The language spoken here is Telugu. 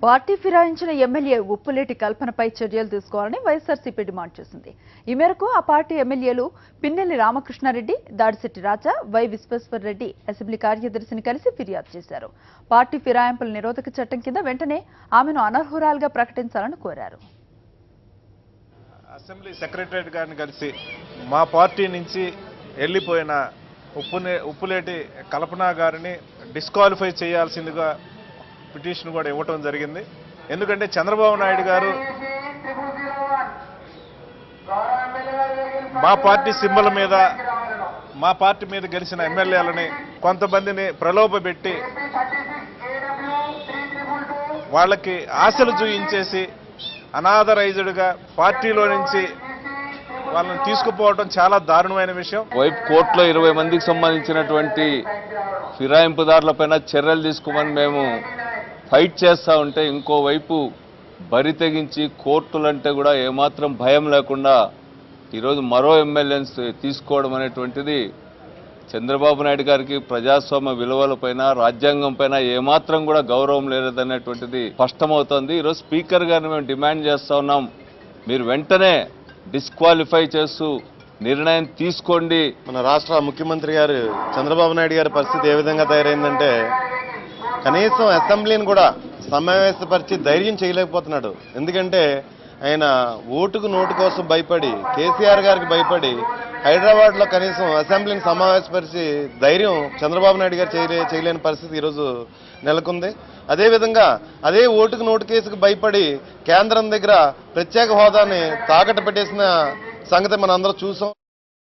పార్టీ ఫిరాయించిన ఎమ్మెల్యే ఉప్పులేటి కల్పనపై చర్యలు తీసుకోవాలని వైఎస్ఆర్సీపీ డిమాండ్ చేసింది. ఈ మేరకు ఆ పార్టీ ఎమ్మెల్యేలు పిన్నెల్లి రామకృష్ణారెడ్డి, దాడిశెట్టి రాజా, వై విశ్వేశ్వర్రెడ్డి అసెంబ్లీ కార్యదర్శిని కలిసి ఫిర్యాదు చేశారు. పార్టీ ఫిరాయింపుల నిరోధక చట్టం కింద వెంటనే ఆమెను అనర్హురాలుగా ప్రకటించాలని కోరారు. అసెంబ్లీ సెక్రటరీ గారిని కలిసి మా పార్టీ నుంచి వెళ్లిపోయిన ఉప్పులేటి కల్పన గారిని డిస్క్వాలిఫై చేయాల్సిందిగా పిటిషన్ కూడా ఇవ్వటం జరిగింది. ఎందుకంటే చంద్రబాబు నాయుడు గారు మా పార్టీ సింబల్ మీద మా పార్టీ మీద గెలిచిన ఎమ్మెల్యేలని కొంతమందిని ప్రలోభపెట్టి వాళ్ళకి ఆశలు చూయించేసి అనాథరైజ్డ్గా పార్టీలో నుంచి వాళ్ళని తీసుకుపోవడం చాలా దారుణమైన విషయం. వైపు కోర్టులో 20 మందికి సంబంధించినటువంటి ఫిరాయింపుదారులపైన చర్యలు తీసుకోమని మేము ఫైట్ చేస్తూ ఉంటే, ఇంకోవైపు బరి తెగించి కోర్టులంటే కూడా ఏమాత్రం భయం లేకుండా ఈరోజు మరో ఎమ్మెల్యేని తీసుకోవడం అనేటువంటిది చంద్రబాబు నాయుడు గారికి ప్రజాస్వామ్య విలువలపైన రాజ్యాంగం పైన ఏమాత్రం కూడా గౌరవం లేదనేటువంటిది స్పష్టమవుతోంది. ఈరోజు స్పీకర్ గారిని మేము డిమాండ్ చేస్తూ ఉన్నాం, మీరు వెంటనే డిస్క్వాలిఫై చేస్తూ నిర్ణయం తీసుకోండి. మన రాష్ట్ర ముఖ్యమంత్రి గారు చంద్రబాబు నాయుడు గారి పరిస్థితి ఏ విధంగా తయారైందంటే, కనీసం అసెంబ్లీని కూడా సమావేశపరిచి ధైర్యం చేయలేకపోతున్నాడు. ఎందుకంటే ఆయన ఓటుకు నోటు కోసం భయపడి, కేసీఆర్ గారికి భయపడి హైదరాబాద్లో కనీసం అసెంబ్లీని సమావేశపరిచి ధైర్యం చంద్రబాబు నాయుడు గారు చేయలేని పరిస్థితి ఈరోజు నెలకొంది. అదేవిధంగా అదే ఓటుకు నోటు కేసుకు భయపడి కేంద్రం దగ్గర ప్రత్యేక హోదాని తాకట్టు పెట్టేసిన సంగతి మనం అందరూ చూసాం.